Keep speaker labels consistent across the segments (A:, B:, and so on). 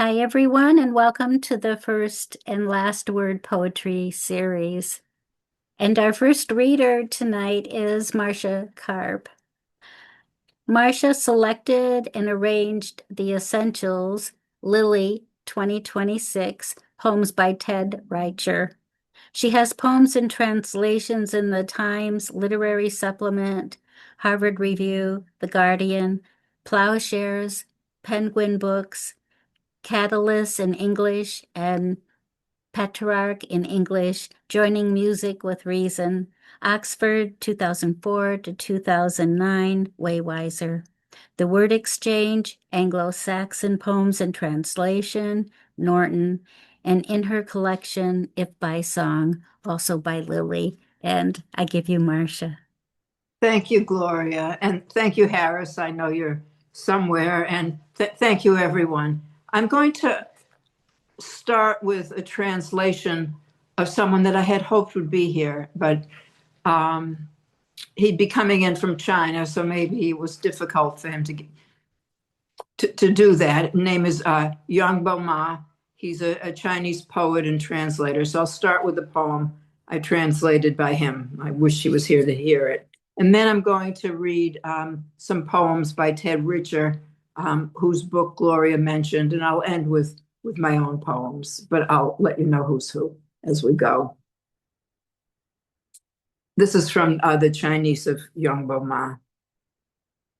A: Hi, everyone, and welcome to the first and last word poetry series. And our first reader tonight is Marcia Karp. Marcia selected and arranged the Essentials Lily 2026 poems by Ted Reicher. She has poems and translations in the Times Literary Supplement, Harvard Review, The Guardian, Ploughshares, Penguin Books, Catullus in English, and Petrarch in English, Joining Music with Reason, Oxford 2004 to 2009, Waywiser. The Word Exchange, Anglo-Saxon Poems and Translation, Norton, and in her collection, If by Song, also by Lily. And I give you Marcia.
B: Thank you, Gloria. And thank you, Harris. I know you're somewhere. And thank you, everyone. I'm going to start with a translation of someone that I had hoped would be here, but he'd be coming in from China, so maybe it was difficult for him to do that. His name is Yangbo Ma. He's a Chinese poet and translator. So I'll start with a poem I translated by him. I wish he was here to hear it. And then I'm going to read some poems by Ted Reicher, whose book Gloria mentioned, and I'll end with my own poems, but I'll let you know who's who as we go. This is from the Chinese of Yangbo Ma.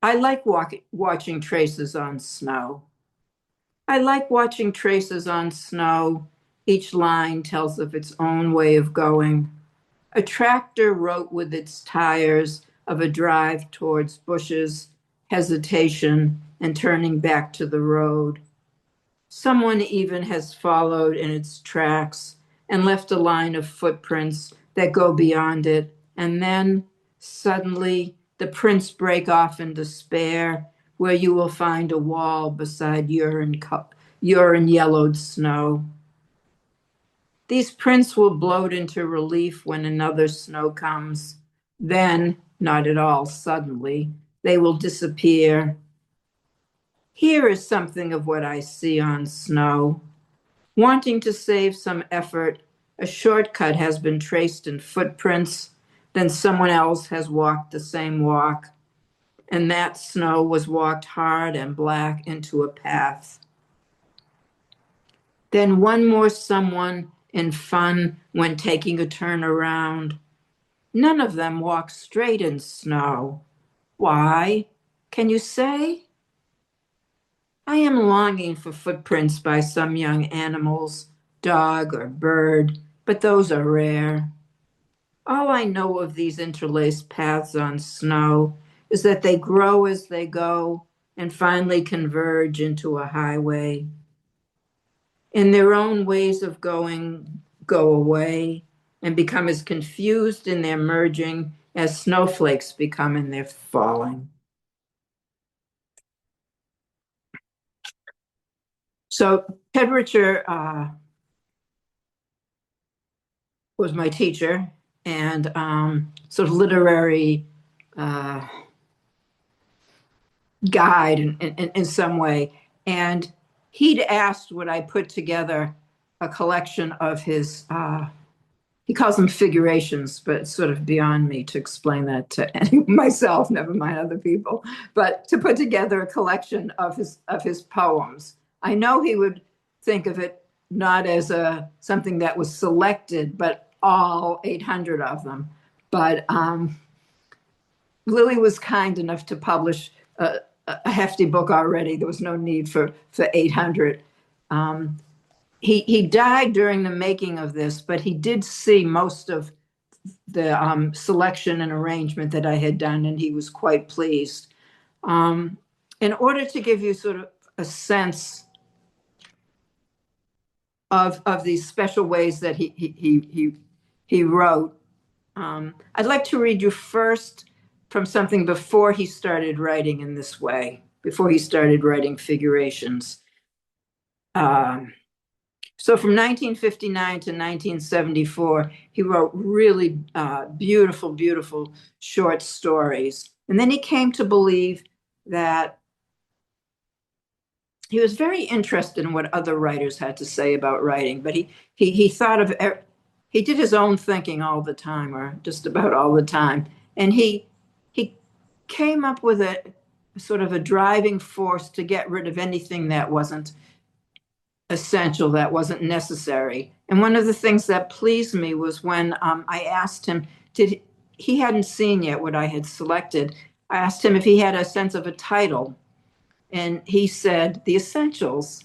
B: I like watching traces on snow. I like watching traces on snow. Each line tells of its own way of going. A tractor wrote with its tires of a drive towards bushes, hesitation, and turning back to the road. Someone even has followed in its tracks and left a line of footprints that go beyond it. And then suddenly the prints break off in despair, where you will find a wall beside urine yellowed snow. These prints will bloat into relief when another snow comes. Then, not at all suddenly, they will disappear. Here is something of what I see on snow. Wanting to save some effort, a shortcut has been traced in footprints, then someone else has walked the same walk, and that snow was walked hard and black into a path. Then one more someone in fun when taking a turn around. None of them walk straight in snow. Why? Can you say? I am longing for footprints by some young animals, dog or bird, but those are rare. All I know of these interlaced paths on snow is that they grow as they go and finally converge into a highway. In their own ways of going, go away and become as confused in their merging as snowflakes become in their falling. So Ted Reicher was my teacher and sort of literary guide in some way. And he'd asked would I put together a collection of his, he calls them figurations, but it's sort of beyond me to explain that to myself, never mind other people, but to put together a collection of his poems. I know he would think of it not as something that was selected, but all 800 of them. But Lily was kind enough to publish a hefty book already. There was no need for 800. He died during the making of this, but he did see most of the selection and arrangement that I had done, and he was quite pleased. In order to give you sort of a sense of these special ways that he wrote, I'd like to read you first from something before he started writing in this way, before he started writing figurations. So from 1959 to 1974, he wrote really beautiful, beautiful short stories. And then he came to believe that he was very interested in what other writers had to say about writing, but he thought of he did his own thinking all the time, or just about all the time, and he came up with a sort of a driving force to get rid of anything that wasn't essential, that wasn't necessary. And one of the things that pleased me was when I asked him, did he hadn't seen yet what I had selected. I asked him if he had a sense of a title, and he said, The Essentials.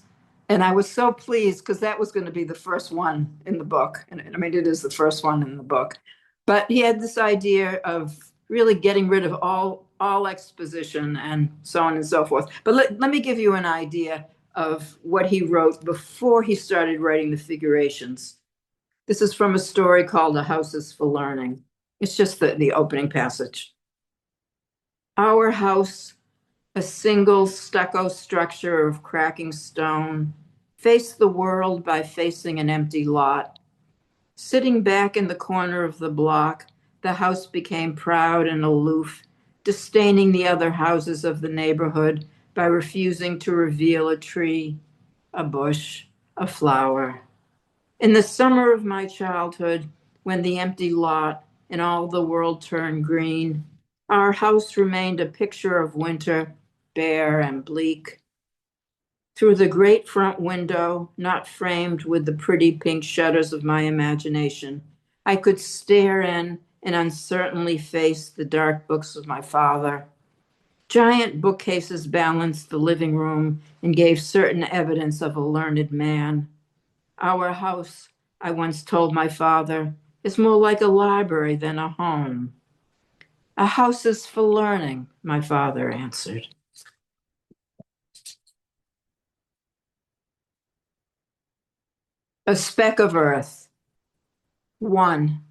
B: And I was so pleased because that was going to be the first one in the book. And I mean, it is the first one in the book. But he had this idea of really getting rid of all exposition and so on and so forth. But let me give you an idea of what he wrote before he started writing the figurations. This is from a story called A House is for Learning. It's just the opening passage. Our house, a single stucco structure of cracking stone, faced the world by facing an empty lot. Sitting back in the corner of the block, the house became proud and aloof, disdaining the other houses of the neighborhood by refusing to reveal a tree, a bush, a flower. In the summer of my childhood, when the empty lot and all the world turned green, our house remained a picture of winter, bare and bleak. Through the great front window, not framed with the pretty pink shutters of my imagination, I could stare in and uncertainly face the dark books of my father. Giant bookcases balanced the living room and gave certain evidence of a learned man. Our house, I once told my father, is more like a library than a home. A house is for learning, my father answered. A speck of earth. 1.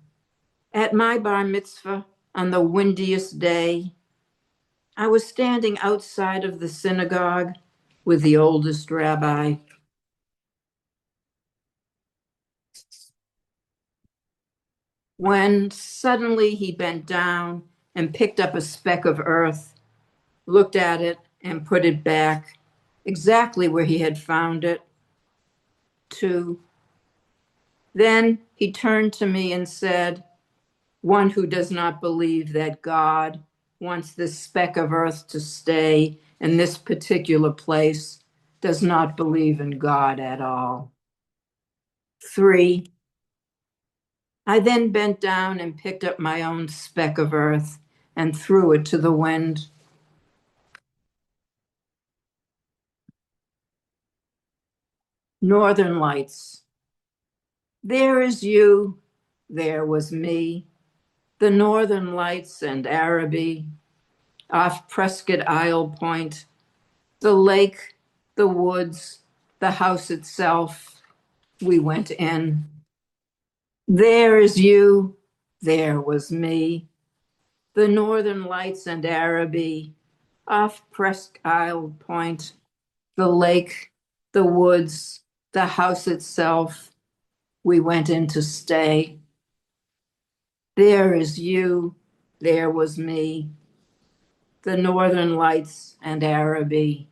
B: At my bar mitzvah, on the windiest day, I was standing outside of the synagogue with the oldest rabbi. When suddenly he bent down and picked up a speck of earth, looked at it, and put it back exactly where he had found it. 2. Then he turned to me and said, One who does not believe that God wants this speck of earth to stay in this particular place does not believe in God at all. 3. I then bent down and picked up my own speck of earth and threw it to the wind. Northern Lights. There is you, there was me, the Northern Lights and Araby, off Prescott Isle Point, the lake, the woods, the house itself. We went in. There is you, there was me, the Northern Lights and Araby, off Presque Isle Point, the lake, the woods, the house itself. We went in to stay. There is you, there was me, the Northern Lights and Araby,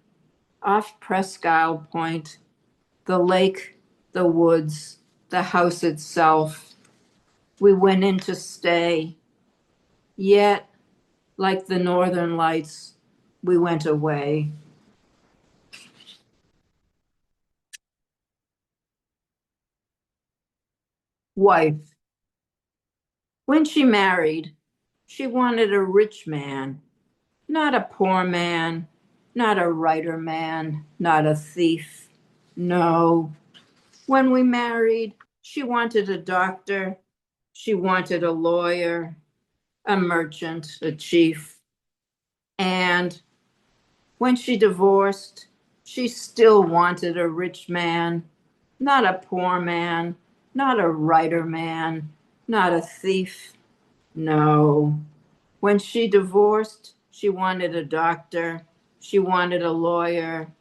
B: off Presque Isle Point, the lake, the woods, the house itself. We went in to stay. Yet, like the Northern Lights, we went away. Wife. When she married, she wanted a rich man, not a poor man, not a writer man, not a thief. No. When we married, she wanted a doctor, she wanted a lawyer, a merchant, a chief. And when she divorced, she still wanted a rich man, not a poor man, not a writer man, not a thief. No. When she divorced, she wanted a doctor, she wanted a lawyer,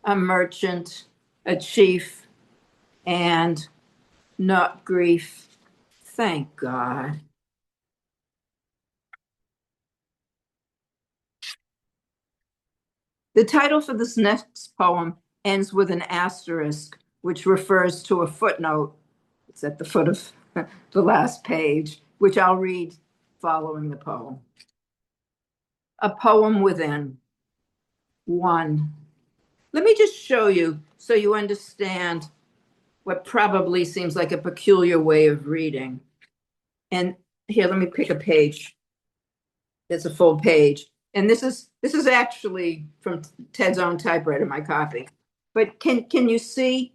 B: a merchant, a chief, and not grief. Thank God. The title for this next poem ends with an asterisk, which refers to a footnote. It's at the foot of the last page, which I'll read following the poem. A poem within. 1. Let me just show you so you understand what probably seems like a peculiar way of reading. And here, let me pick a page. It's a full page. And this is actually from Ted's own typewriter, my copy. But can you see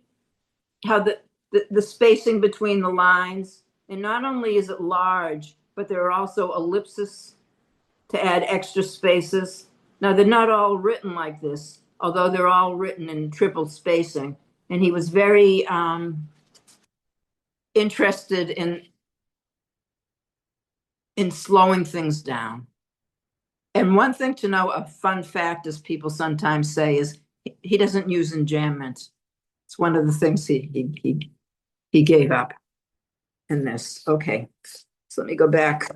B: how the spacing between the lines, and not only is it large, but there are also ellipses to add extra spaces. Now, they're not all written like this, although they're all written in triple spacing. And he was very interested in slowing things down. And one thing to know, a fun fact, as people sometimes say, is he doesn't use enjambment. It's one of the things he gave up in this. Okay, so let me go back.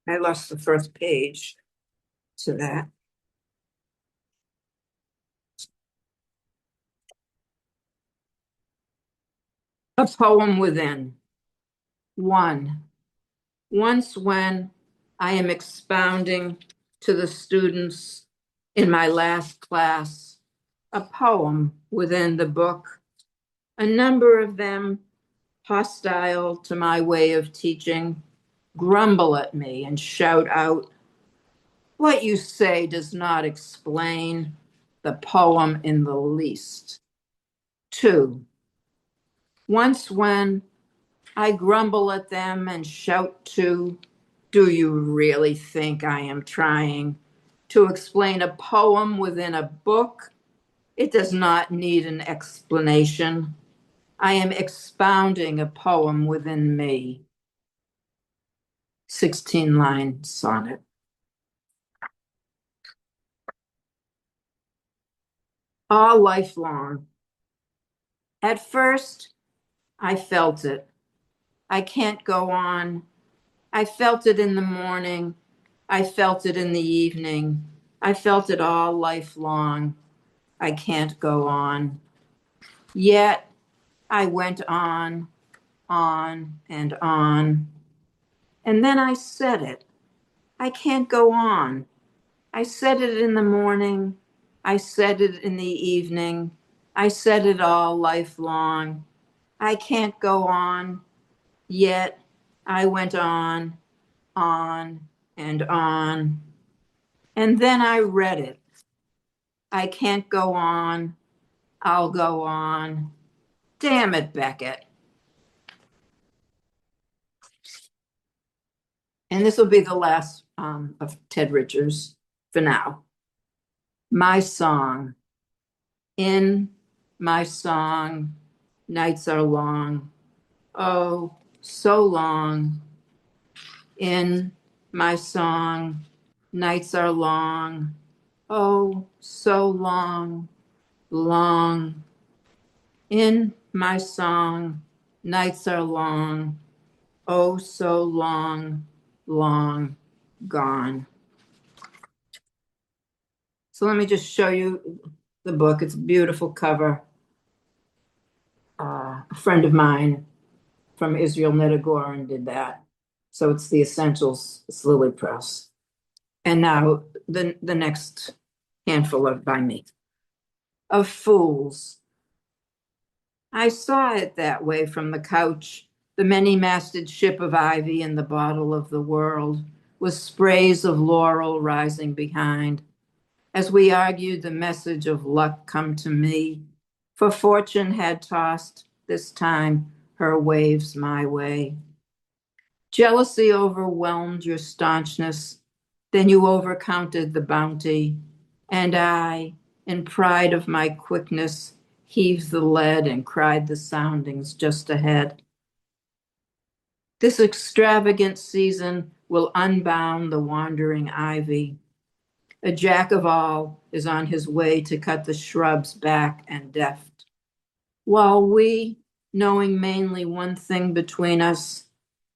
B: I lost the first page to that. A poem within. 1. Once when I am expounding to the students in my last class a poem within the book, a number of them, hostile to my way of teaching, grumble at me and shout out, "What you say does not explain the poem in the least." 2. Once when I grumble at them and shout too, "Do you really think I am trying to explain a poem within a book? It does not need an explanation. I am expounding a poem within me." 16-line sonnet. All lifelong. At first, I felt it. I can't go on. I felt it in the morning. I felt it in the evening. I felt it all lifelong. I can't go on. Yet I went on and on. And then I said it. I can't go on. I said it in the morning. I said it in the evening. I said it all lifelong. I can't go on. Yet I went on and on. And then I read it. I can't go on. I'll go on. Damn it, Beckett. And this will be the last of Ted Richards for now. My song. In my song, nights are long. Oh, so long. In my song, nights are long. Oh, so long, long. In my song, nights are long. Oh, so long, long gone. So let me just show you the book. It's a beautiful cover. A friend of mine from Israel Netagoran did that. So it's the Essentials, it's Lily Press. And now the next handful of by me. Of Fools. I saw it that way from the couch, the many-masted ship of ivy in the bottle of the world, with sprays of laurel rising behind. As we argued the message of luck come to me, for fortune had tossed, this time, her waves my way. Jealousy overwhelmed your staunchness, then you overcounted the bounty, and I, in pride of my quickness, heaved the lead and cried the soundings just ahead. This extravagant season will unbound the wandering ivy. A jack of all is on his way to cut the shrubs back and deft, while we, knowing mainly one thing between us,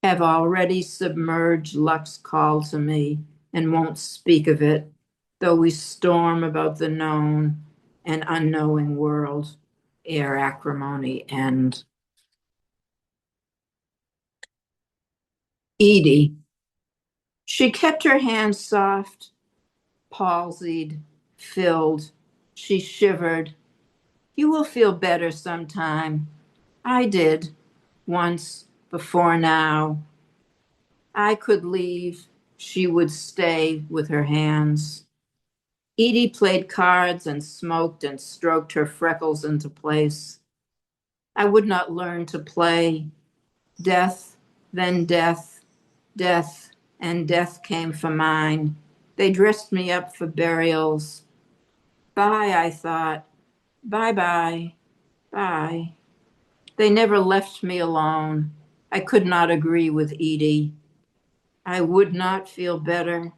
B: have already submerged luck's call to me and won't speak of it, though we storm about the known and unknowing world ere acrimony end. Edie. She kept her hands soft, palsied, filled. She shivered. You will feel better sometime. I did, once, before now. I could leave. She would stay with her hands. Edie played cards and smoked and stroked her freckles into place. I would not learn to play. Death, then death, death, and death came for mine. They dressed me up for burials. Bye, I thought. Bye bye, bye. They never left me alone. I could not agree with Edie. I would not feel better.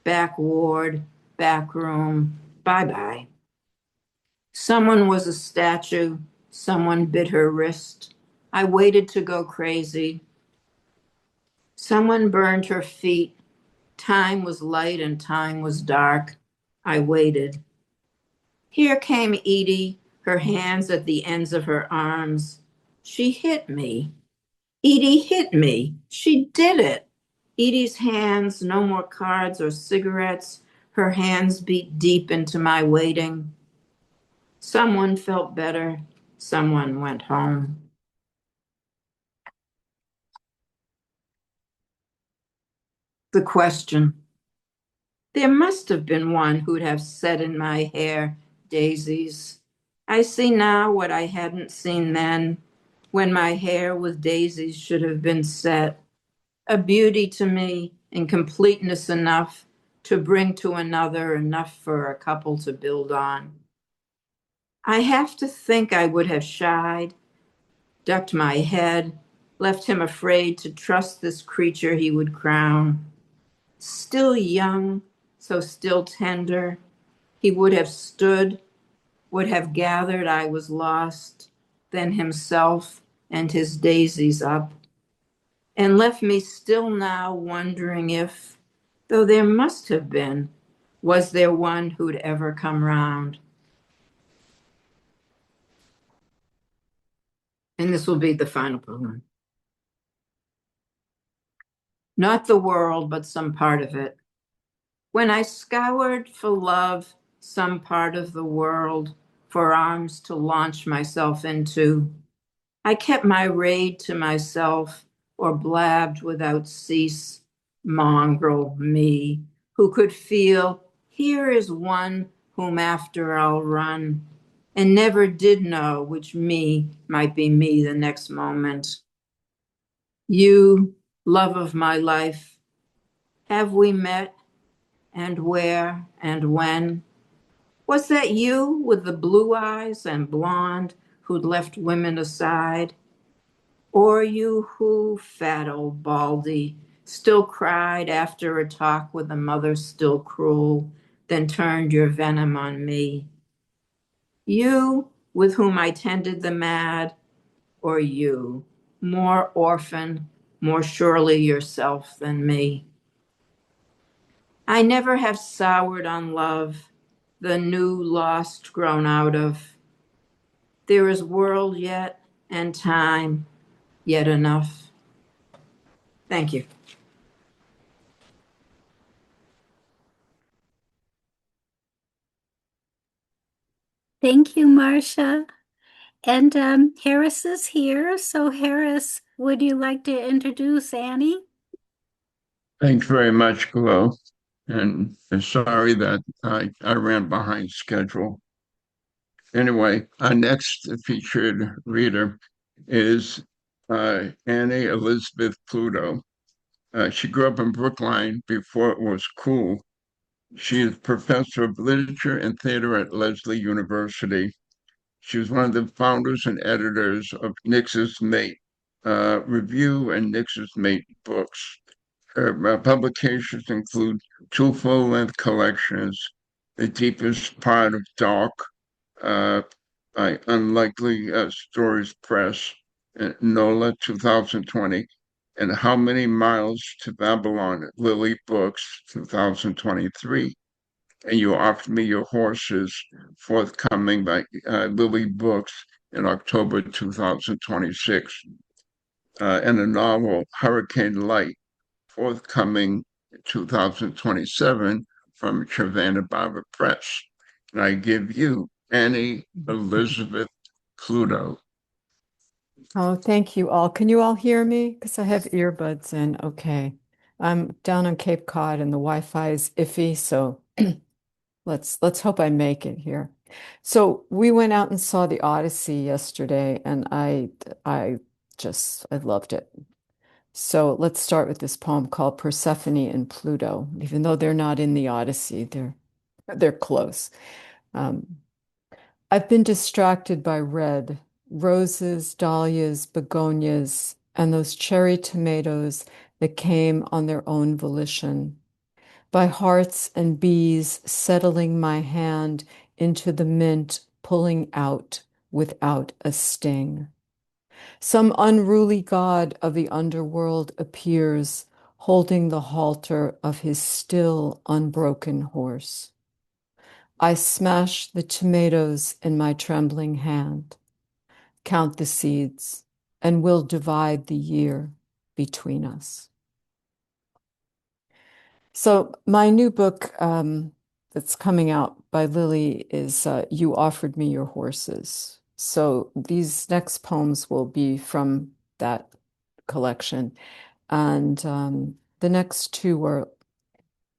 B: Back ward, back room, bye bye. Someone was a statue. Someone bit her wrist. I waited to go crazy. Someone burned her feet. Time was light and time was dark. I waited. Here came Edie, her hands at the ends of her arms. She hit me. Edie hit me. She did it. Edie's hands, no more cards or cigarettes. Her hands beat deep into my waiting. Someone felt better. Someone went home. The question. There must have been one who'd have set in my hair daisies. I see now what I hadn't seen then, when my hair with daisies should have been set. A beauty to me in completeness enough to bring to another enough for a couple to build on. I have to think I would have shied, ducked my head, left him afraid to trust this creature he would crown. Still young, so still tender, he would have stood, would have gathered I was lost, then himself and his daisies up, and left me still now wondering if, though there must have been, was there one who'd ever come round? And this will be the final poem. Not the world, but some part of it. When I scoured for love, some part of the world, for arms to launch myself into, I kept my raid to myself or blabbed without cease, mongrel me, who could feel, here is one whom after I'll run, and never did know which me might be me the next moment. You, love of my life, have we met, and where, and when? Was that you with the blue eyes and blonde who'd left women aside? Or you who, fat old baldy, still cried after a talk with a mother still cruel, then turned your venom on me? You with whom I tended the mad, or you, more orphan, more surely yourself than me? I never have soured on love, the new lost grown out of. There is world yet and time yet enough. Thank you.
A: Thank you, Marcia. And Harris is here. So, Harris, would you like to introduce Annie?
C: Thanks very much, Glo. And sorry that I ran behind schedule. Anyway, our next featured reader is Annie Elizabeth Pluto. She grew up in Brookline before it was cool. She is professor of literature and theater at Lesley University. She was one of the founders and editors of Nixes Mate Review and Nixes Mate books. Her publications include two full-length collections, The Deepest Part of Dark by Unlikely Stories Press, NOLA 2020, and How Many Miles to Babylon, Lily Books, 2023. And You Offered Me Your Horses, forthcoming by Lily Books in October 2026. And a novel, Hurricane Light, forthcoming in 2027 from Červená Barva Press. And I give you Annie Elizabeth Pluto.
D: Oh, thank you all. Can you all hear me? Because I have earbuds in. Okay. I'm down on Cape Cod and the Wi-Fi is iffy, so let's hope I make it here. So we went out and saw the Odyssey yesterday, and I loved it. So let's start with this poem called Persephone and Pluto. Even though they're not in the Odyssey, they're close. I've been distracted by red, roses, dahlias, begonias, and those cherry tomatoes that came on their own volition, by hearts and bees settling my hand into the mint, pulling out without a sting. Some unruly god of the underworld appears, holding the halter of his still unbroken horse. I smash the tomatoes in my trembling hand, count the seeds, and will divide the year between us. So my new book that's coming out by Lily is You Offered Me Your Horses. So these next poems will be from that collection. And the next two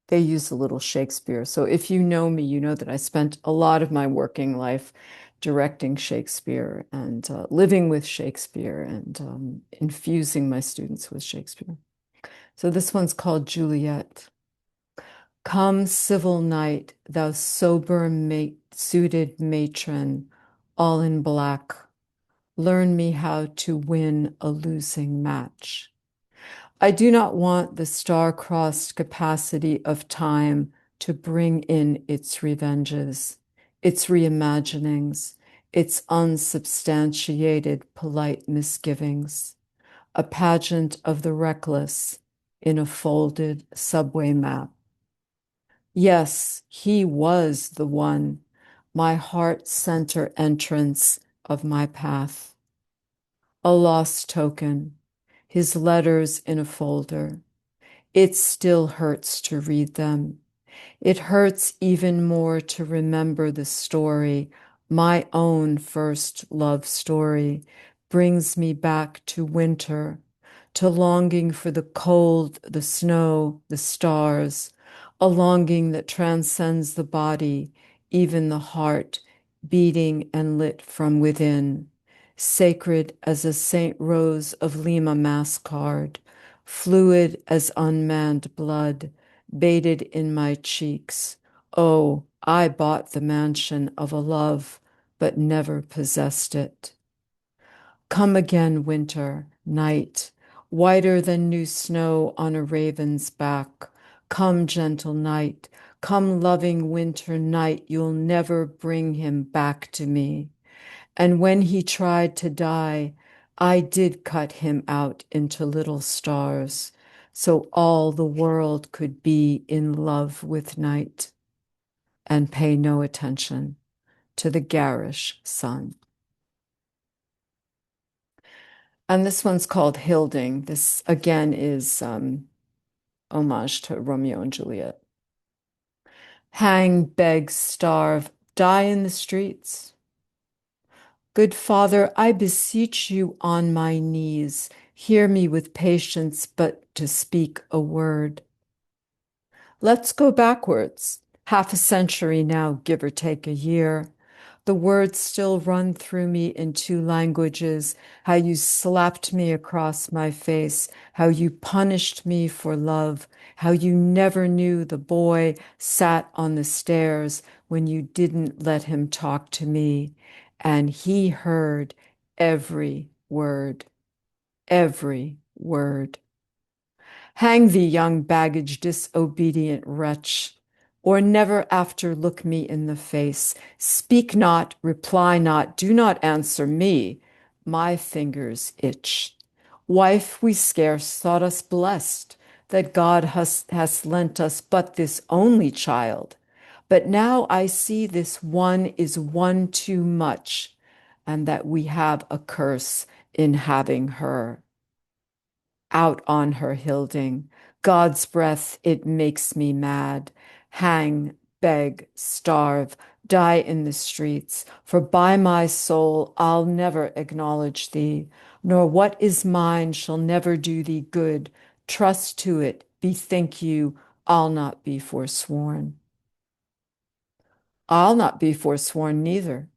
D: they use a little Shakespeare. So if you know me, you know that I spent a lot of my working life directing Shakespeare and living with Shakespeare and infusing my students with Shakespeare. So this one's called Juliet. Come, civil knight, thou sober suited matron, all in black, learn me how to win a losing match. I do not want the star-crossed capacity of time to bring in its revenges, its reimaginings, its unsubstantiated polite misgivings, a pageant of the reckless in a folded subway map. Yes, he was the one, my heart center entrance of my path. A lost token, his letters in a folder. It still hurts to read them. It hurts even more to remember the story. My own first love story brings me back to winter, to longing for the cold, the snow, the stars, a longing that transcends the body, even the heart, beating and lit from within, sacred as a St. Rose of Lima mass card, fluid as unmanned blood, baited in my cheeks. Oh, I bought the mansion of a love, but never possessed it. Come again, winter, night, whiter than new snow on a raven's back. Come, gentle night, come, loving winter night, you'll never bring him back to me. And when he tried to die, I did cut him out into little stars, so all the world could be in love with night and pay no attention to the garish sun. And this one's called Hilding. This again is homage to Romeo and Juliet. Hang, beg, starve, die in the streets. Good Father, I beseech you on my knees, hear me with patience, but to speak a word. Let's go backwards, half a century now, give or take a year. The words still run through me in two languages, how you slapped me across my face, how you punished me for love, how you never knew the boy sat on the stairs when you didn't let him talk to me, and he heard every word, every word. Hang thee, young baggage, disobedient wretch, or never after look me in the face. Speak not, reply not, do not answer me. My fingers itch. Wife, we scarce thought us blessed that God has lent us but this only child. But now I see this one is one too much, and that we have a curse in having her. Out on her, Hilding. God's breath, it makes me mad. Hang, beg, starve, die in the streets, for by my soul I'll never acknowledge thee, nor what is mine shall never do thee good. Trust to it, bethink you, I'll not be forsworn. I'll not be forsworn neither.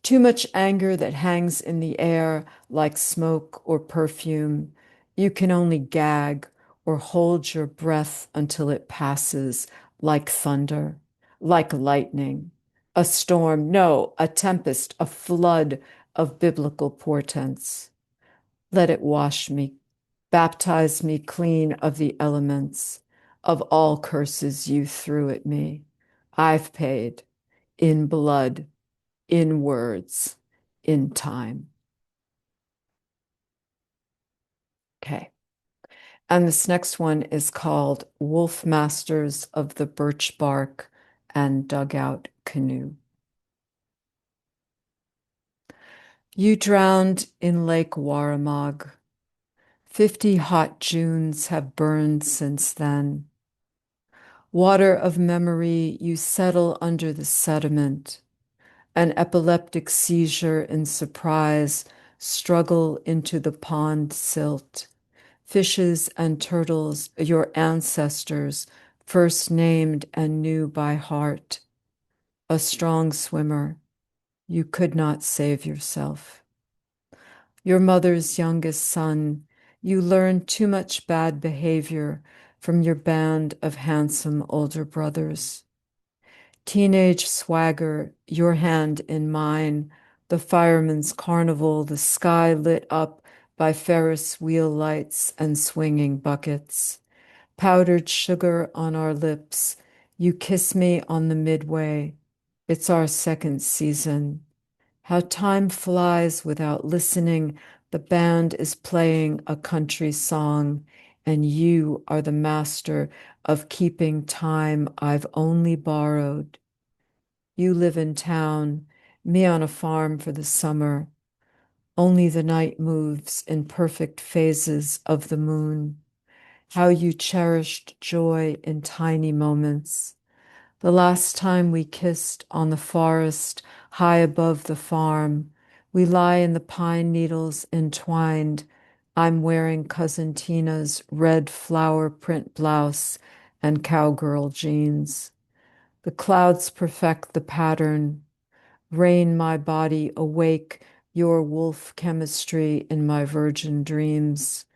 D: Too much anger that hangs in the air like smoke or perfume. You can only gag or hold your breath until it passes, like thunder, like lightning, a storm, no, a tempest, a flood of biblical portents. Let it wash me, baptize me clean of the elements, of all curses you threw at me. I've paid in blood, in words, in time. Okay. And this next one is called Wolf Masters of the Birch Bark and Dugout Canoe. You drowned in Lake Warramog. 50 hot Junes have burned since then. Water of memory, you settle under the sediment. An epileptic seizure in surprise struggle into the pond silt. Fishes and turtles, your ancestors, first named and knew by heart. A strong swimmer, you could not save yourself. Your mother's youngest son, you learned too much bad behavior from your band of handsome older brothers. Teenage swagger, your hand in mine, the fireman's carnival, the sky lit up by Ferris wheel lights and swinging buckets. Powdered sugar on our lips, you kiss me on the midway. It's our second season. How time flies without listening. The band is playing a country song, and you are the master of keeping time I've only borrowed. You live in town, me on a farm for the summer. Only the night moves in perfect phases of the moon. How you cherished joy in tiny moments. The last time we kissed on the forest high above the farm, we lie in the pine needles entwined. I'm wearing Cousin Tina's red flower print blouse and cowgirl jeans. The clouds perfect the pattern. Rain my body awake, your wolf chemistry in my virgin dreams.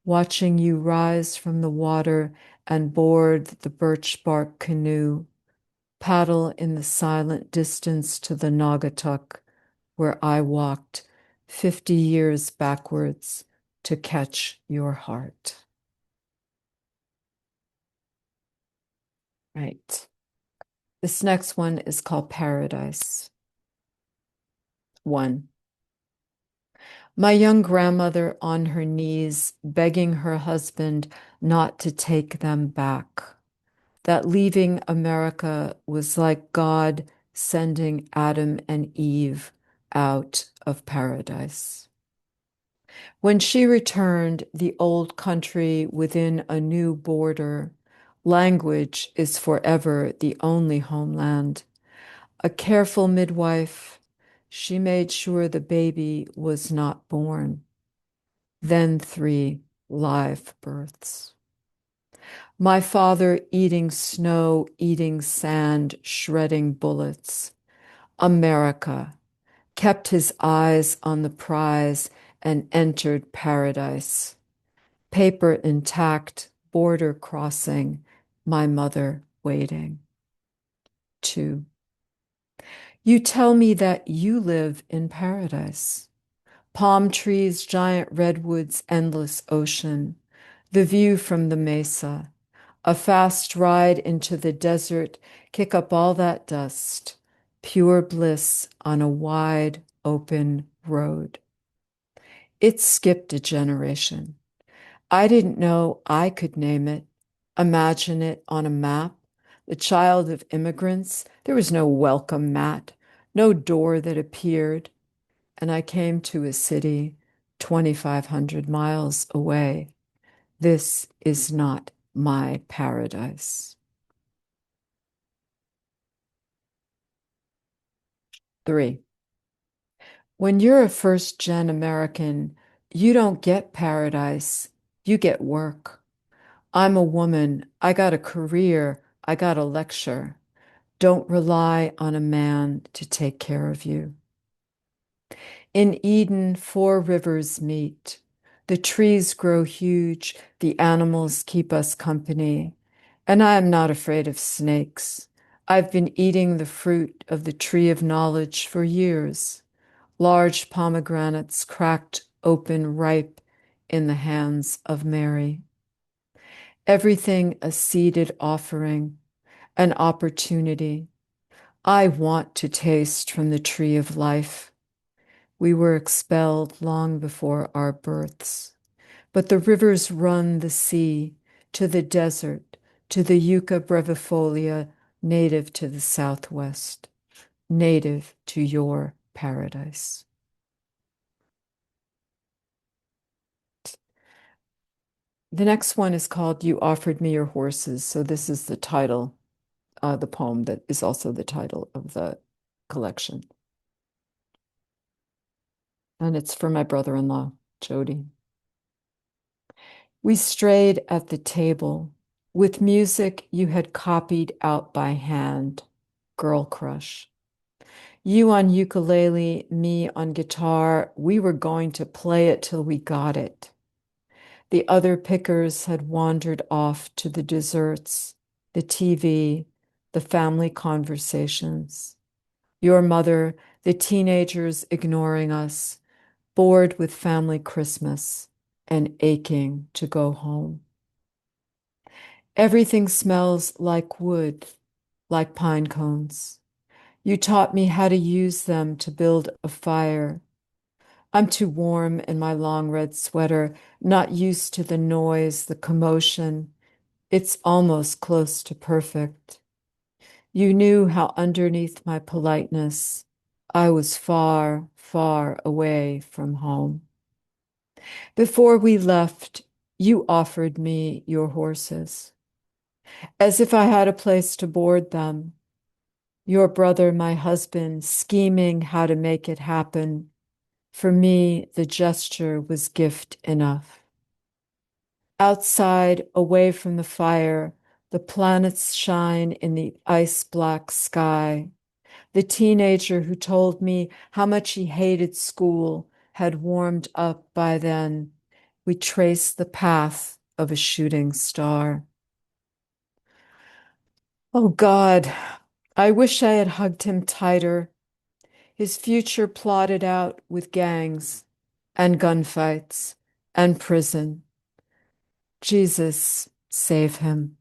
D: Watching you rise from the water and board the birch bark canoe, paddle in the silent distance to the Naugatuck, where I walked 50 years backwards to catch your heart. Right. This next one is called Paradise. 1. My young grandmother on her knees, begging her husband not to take them back. That leaving America was like God sending Adam and Eve out of paradise. When she returned, the old country within a new border, language is forever the only homeland. A careful midwife, she made sure the baby was not born. Then 3 live births. My father eating snow, eating sand, shredding bullets. America kept his eyes on the prize and entered paradise. Paper intact, border crossing, my mother waiting. 2. You tell me that you live in paradise. Palm trees, giant redwoods, endless ocean, the view from the mesa, a fast ride into the desert, kick up all that dust, pure bliss on a wide, open road. It skipped a generation. I didn't know I could name it, imagine it on a map. The child of immigrants, there was no welcome mat, no door that appeared, and I came to a city 2,500 miles away. This is not my paradise. 3. When you're a first-gen American, you don't get paradise, you get work. I'm a woman, I got a career, I got a lecture. Don't rely on a man to take care of you. In Eden, 4 rivers meet. The trees grow huge, the animals keep us company, and I am not afraid of snakes. I've been eating the fruit of the tree of knowledge for years. Large pomegranates cracked open ripe in the hands of Mary. Everything a seeded offering, an opportunity. I want to taste from the tree of life. We were expelled long before our births, but the rivers run the sea to the desert, to the Yucca brevifolia, native to the Southwest, native to your paradise. The next one is called You Offered Me Your Horses. So this is the title, the poem that is also the title of the collection. And it's for my brother-in-law, Jody. We strayed at the table with music you had copied out by hand, Girl Crush. You on ukulele, me on guitar, we were going to play it till we got it. The other pickers had wandered off to the desserts, the TV, the family conversations. Your mother, the teenagers ignoring us, bored with family Christmas and aching to go home. Everything smells like wood, like pine cones. You taught me how to use them to build a fire. I'm too warm in my long red sweater, not used to the noise, the commotion. It's almost close to perfect. You knew how underneath my politeness, I was far, far away from home. Before we left, you offered me your horses, as if I had a place to board them. Your brother, my husband, scheming how to make it happen. For me, the gesture was gift enough. Outside, away from the fire, the planets shine in the ice-black sky. The teenager who told me how much he hated school had warmed up by then. We traced the path of a shooting star. Oh God, I wish I had hugged him tighter. His future plotted out with gangs and gunfights and prison. Jesus, save him.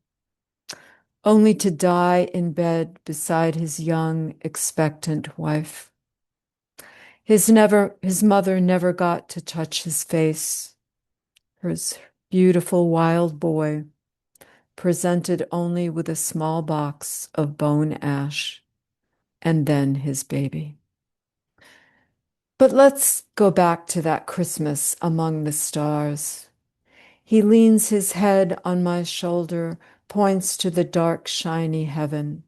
D: Only to die in bed beside his young, expectant wife. His mother never got to touch his face. His beautiful wild boy, presented only with a small box of bone ash, and then his baby. But let's go back to that Christmas among the stars. He leans his head on my shoulder, points to the dark, shiny heaven.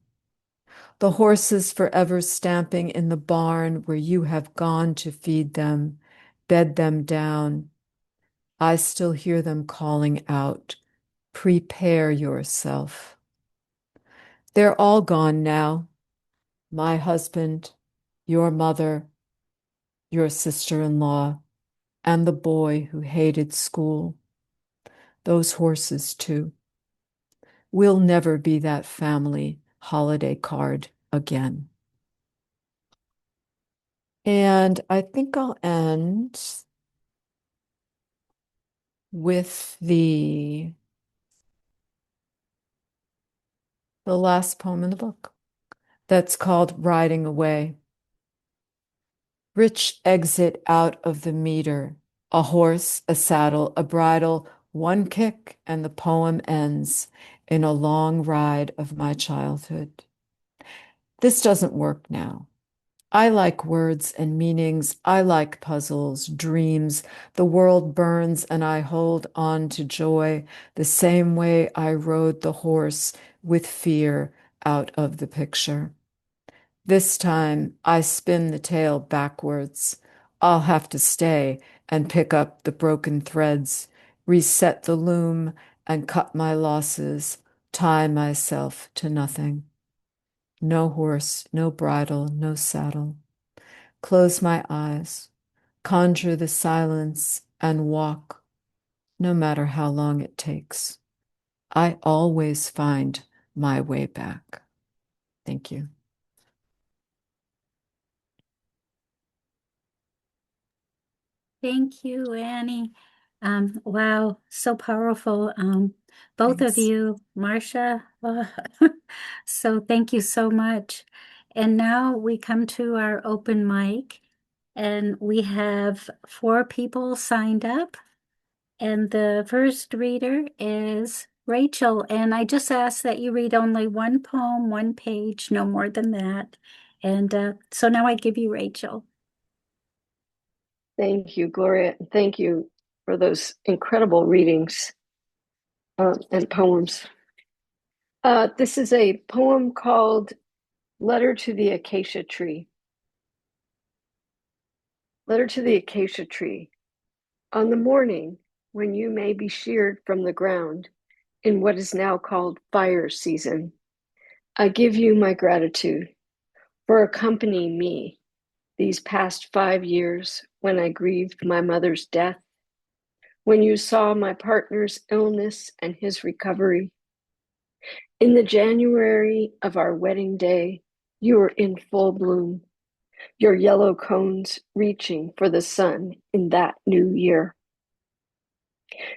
D: The horses forever stamping in the barn where you have gone to feed them, bed them down. I still hear them calling out, prepare yourself. They're all gone now. My husband, your mother, your sister-in-law, and the boy who hated school. Those horses, too. We'll never be that family holiday card again. And I think I'll end with the last poem in the book. That's called Riding Away. Rich exit out of the meter, A horse, a saddle, a bridle, one kick, and the poem ends in a long ride of my childhood. This doesn't work now. I like words and meanings. I like puzzles, dreams. The world burns and I hold on to joy the same way I rode the horse with fear out of the picture. This time I spin the tale backwards. I'll have to stay and pick up the broken threads, reset the loom and cut my losses, tie myself to nothing. No horse, no bridle, no saddle. Close my eyes, conjure the silence, and walk, no matter how long it takes. I always find my way back. Thank you.
A: Thank you, Annie. Wow, so powerful. Both of
D: Thanks.
A: you, Marcia. So thank you so much. And now we come to our open mic, and we have 4 people signed up. And the first reader is Rachel. And I just ask that you read only one poem, one page, no more than that. And so now I give you Rachel.
E: Thank you, Gloria. Thank you for those incredible readings and poems. This is a poem called Letter to the Acacia Tree. Letter to the Acacia Tree. On the morning when you may be sheared from the ground in what is now called fire season, I give you my gratitude for accompanying me these past 5 years when I grieved my mother's death, when you saw my partner's illness and his recovery. In the January of our wedding day, you were in full bloom, your yellow cones reaching for the sun in that new year.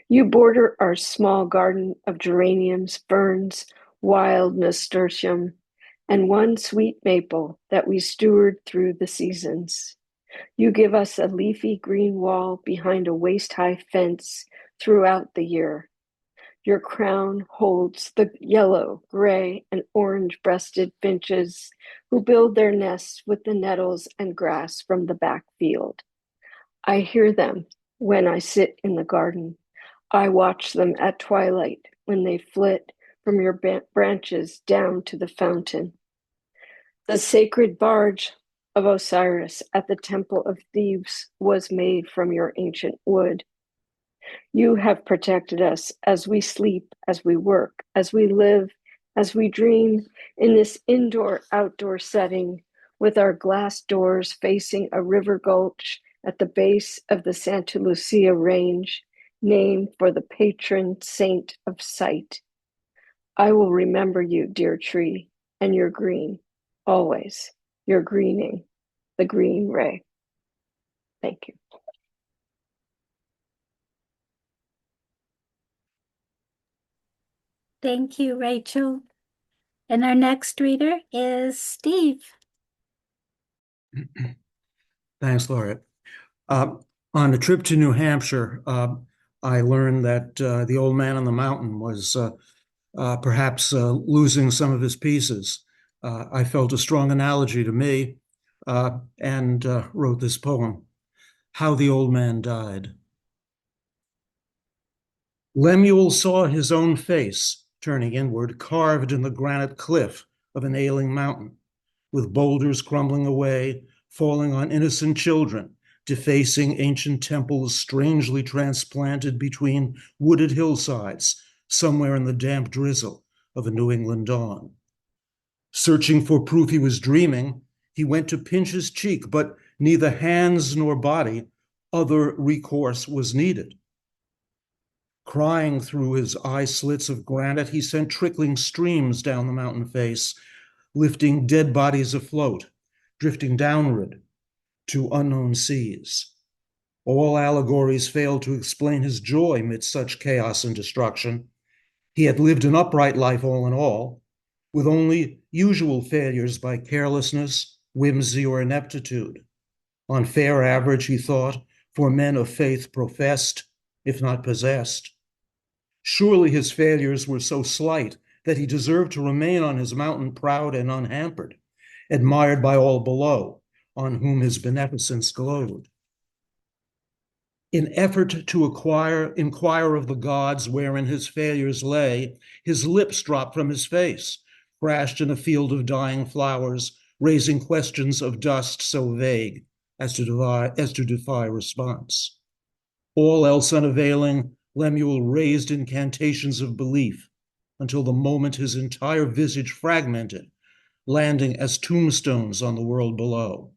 E: You border our small garden of geraniums, ferns, wild nasturtium, and one sweet maple that we steward through the seasons. You give us a leafy green wall behind a waist-high fence throughout the year. Your crown holds the yellow, gray, and orange-breasted finches who build their nests with the nettles and grass from the back field. I hear them when I sit in the garden. I watch them at twilight when they flit from your branches down to the fountain. The sacred barge of Osiris at the Temple of Thebes was made from your ancient wood. You have protected us as we sleep, as we work, as we live, as we dream in this indoor-outdoor setting with our glass doors facing a river gulch at the base of the Santa Lucia Range, named for the patron saint of sight. I will remember you, dear tree, and your green, always, your greening, the green ray. Thank you.
A: Thank you, Rachel. And our next reader is Steve.
F: Thanks, Gloria. On a trip to New Hampshire, I learned that the old man on the mountain was perhaps losing some of his pieces. I felt a strong analogy to me and wrote this poem, How the Old Man Died. Lemuel saw his own face turning inward, carved in the granite cliff of an ailing mountain, with boulders crumbling away, falling on innocent children, defacing ancient temples strangely transplanted between wooded hillsides, somewhere in the damp drizzle of a New England dawn. Searching for proof he was dreaming, he went to pinch his cheek, but neither hands nor body, other recourse was needed. Crying through his eye slits of granite, he sent trickling streams down the mountain face, lifting dead bodies afloat, drifting downward to unknown seas. All allegories failed to explain his joy amidst such chaos and destruction. He had lived an upright life all in all, with only usual failures by carelessness, whimsy, or ineptitude. On fair average, he thought, for men of faith professed, if not possessed. Surely his failures were so slight that he deserved to remain on his mountain proud and unhampered, admired by all below, on whom his beneficence glowed. In effort to inquire of the gods wherein his failures lay, his lips dropped from his face, crashed in a field of dying flowers, raising questions of dust so vague as to defy response. All else unavailing, Lemuel raised incantations of belief until the moment his entire visage fragmented, landing as tombstones on the world below.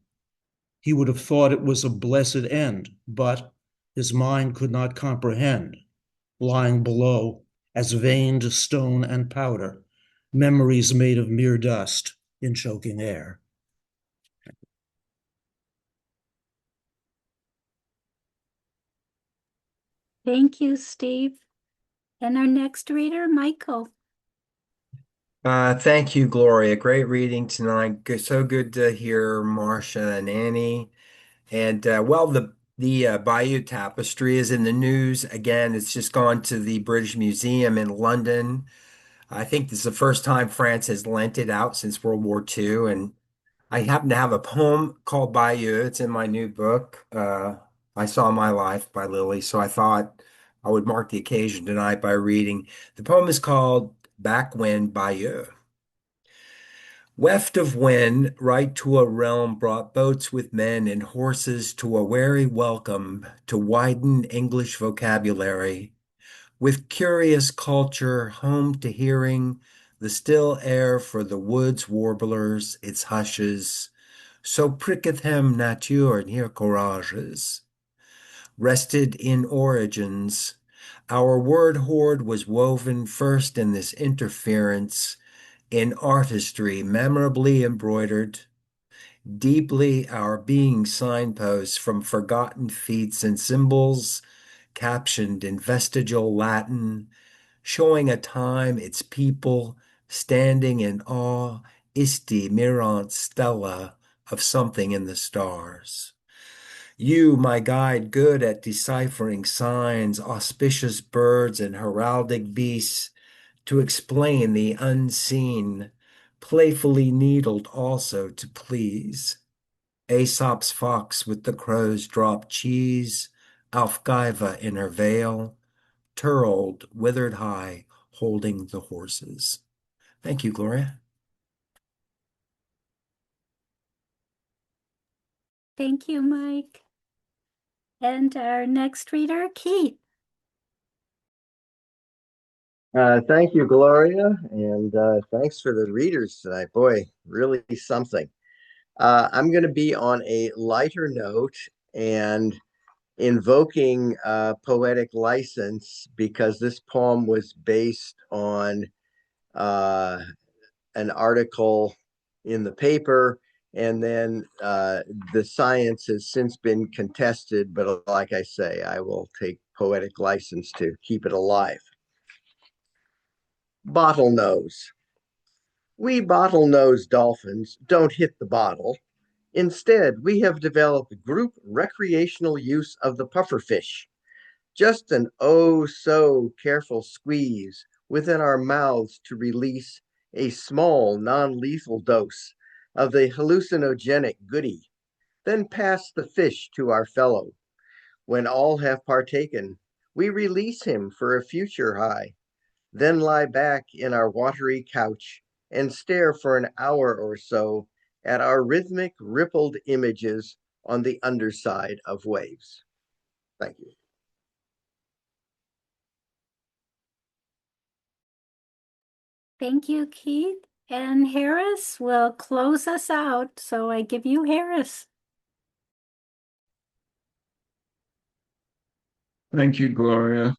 F: He would have thought it was a blessed end, but his mind could not comprehend, lying below as veined stone and powder, memories made of mere dust in choking air.
A: Thank you, Steve. And our next reader, Michael.
G: Thank you, Gloria. Great reading tonight. So good to hear Marcia and Annie. And well, the Bayeux Tapestry is in the news again. It's just gone to the British Museum in London. I think this is the first time France has lent it out since World War II. And I happen to have a poem called Bayeux. It's in my new book, I Saw My Life by Lily. So I thought I would mark the occasion tonight by reading. The poem is called Backwind Bayeux. Weft of wind, right to a realm brought boats with men and horses to a wary welcome to widen English vocabulary. With curious culture, home to hearing, the still air for the woods warblers, its hushes. So pricketh him nature near courages. Rested in origins, our word hoard was woven first in this interference, in artistry memorably embroidered, deeply our being signposts from forgotten feats and symbols, captioned in vestigial Latin, showing a time, its people, standing in awe, isti mirant stella, of something in the stars. You, my guide, good at deciphering signs, auspicious birds and heraldic beasts, to explain the unseen, playfully needled also to please. Aesop's fox with the crow's drop cheese, Alfgaiva in her veil, Turled, withered high, holding the horses. Thank you, Gloria.
A: Thank you, Mike. And our next reader, Keith.
H: Thank you, Gloria, and thanks for the readers tonight. Boy, really something. I'm going to be on a lighter note and invoking poetic license because this poem was based on an article in the paper, and then the science has since been contested, but like I say, I will take poetic license to keep it alive. Bottlenose. We bottlenose dolphins don't hit the bottle. Instead, we have developed group recreational use of the pufferfish. Just an oh so careful squeeze within our mouths to release a small non-lethal dose of the hallucinogenic goody, then pass the fish to our fellow. When all have partaken, we release him for a future high, then lie back in our watery couch and stare for an hour or so at our rhythmic rippled images on the underside of waves. Thank you.
A: Thank you, Keith. And Harris will close us out. So I give you Harris.
C: Thank you, Gloria.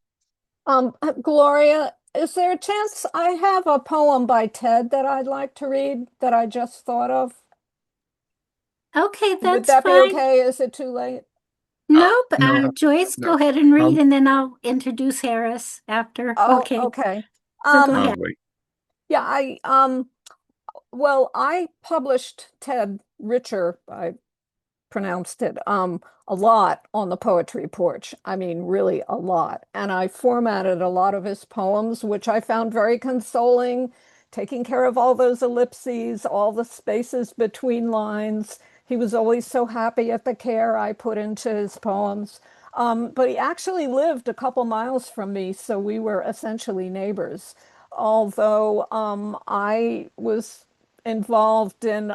I: Gloria, is there a chance I have a poem by Ted that I'd like to read that I just thought of?
A: Okay,
I: Would
A: that's
I: that be
A: fine.
I: okay? Is it too late?
A: Nope.
C: No,
A: Joyce,
C: no.
A: go ahead and read,
C: Um,
A: and then I'll introduce Harris after.
I: Oh,
A: Okay.
I: okay.
A: So go
C: I'll
A: ahead.
C: wait.
I: Yeah, well, I published Ted Richer by pronounced it, a lot on the poetry porch. I mean, really a lot. And I formatted a lot of his poems, which I found very consoling, taking care of all those ellipses, all the spaces between lines. He was always so happy at the care I put into his poems. But he actually lived a couple miles from me, so we were essentially neighbors. Although I was involved in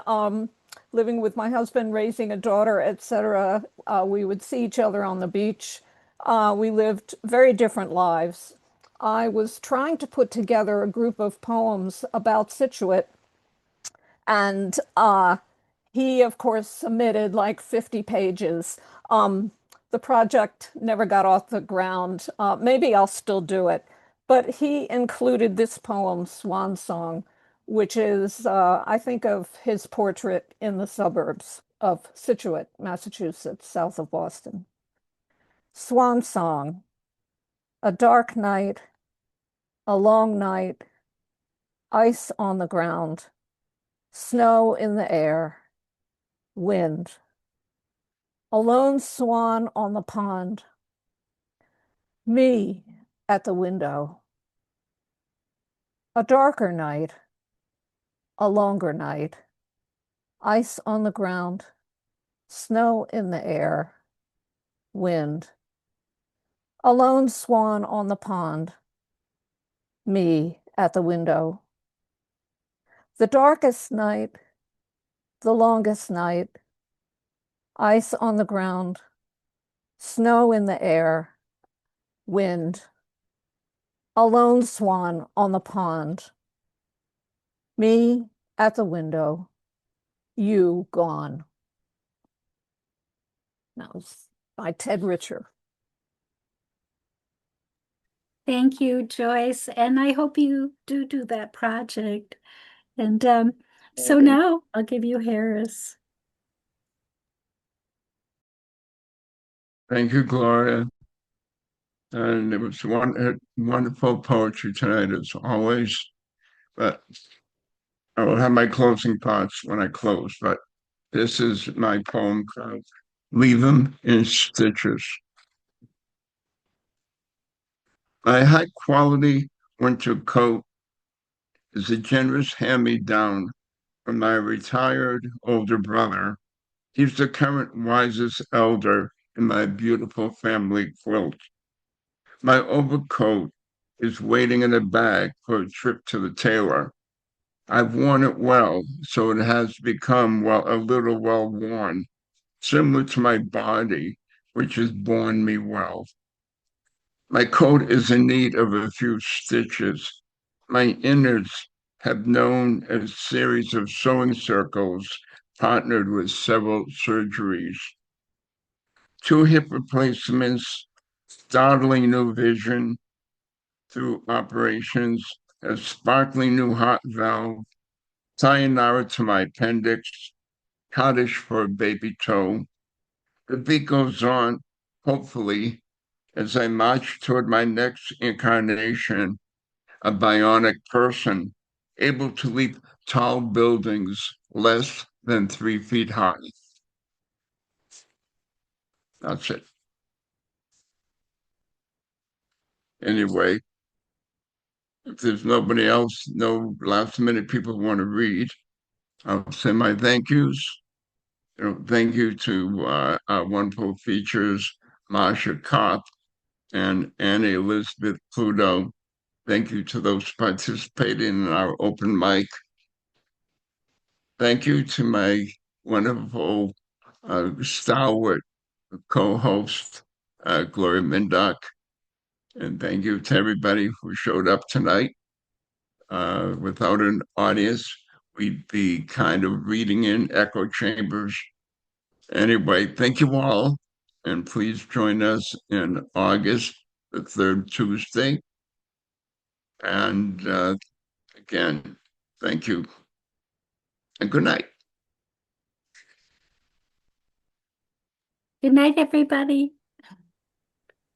I: living with my husband, raising a daughter, etc. We would see each other on the beach. We lived very different lives. I was trying to put together a group of poems about Scituate, and he, of course, submitted like 50 pages. The project never got off the ground. Maybe I'll still do it. But he included this poem, Swan Song, which is, I think, of his portrait in the suburbs of Scituate, Massachusetts, south of Boston. Swan Song. A dark night, a long night, ice on the ground, snow in the air, wind. A lone swan on the pond, me at the window. A darker night, a longer night, ice on the ground, snow in the air, wind. A lone swan on the pond, me at the window. The darkest night, the longest night, ice on the ground, snow in the air, wind. A lone swan on the pond, me at the window, you gone. That was by Ted Richer.
A: Thank you, Joyce. And I hope you do that project. And so now I'll give you Harris.
C: Thank you, Gloria. And it was wonderful poetry tonight, as always. But I will have my closing thoughts when I close. But this is my poem called Leave Them in Stitches. My high-quality winter coat is a generous hand-me-down from my retired older brother. He's the current wisest elder in my beautiful family quilt. My overcoat is waiting in a bag for a trip to the tailor. I've worn it well, so it has become a little well worn, similar to my body, which has borne me well. My coat is in need of a few stitches. My innards have known a series of sewing circles partnered with several surgeries. 2 hip replacements, startling new vision through operations, a sparkling new heart valve, sayonara to my appendix, cottage for a baby toe. The beat goes on, hopefully, as I march toward my next incarnation, a bionic person, able to leap tall buildings less than 3 feet high. That's it. Anyway, if there's nobody else, no last minute people want to read, I'll say my thank yous. Thank you to our wonderful features, Marcia Karp and Elezabeth Pluto. Thank you to those participating in our open mic. Thank you to my wonderful stalwart co-host, Gloria Mindock. And thank you to everybody who showed up tonight. Without an audience, we'd be kind of reading in echo chambers. Anyway, thank you all. And please join us in August, the 3rd Tuesday. And again, thank you. And good night.
A: Good night, everybody.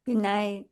J: Good night.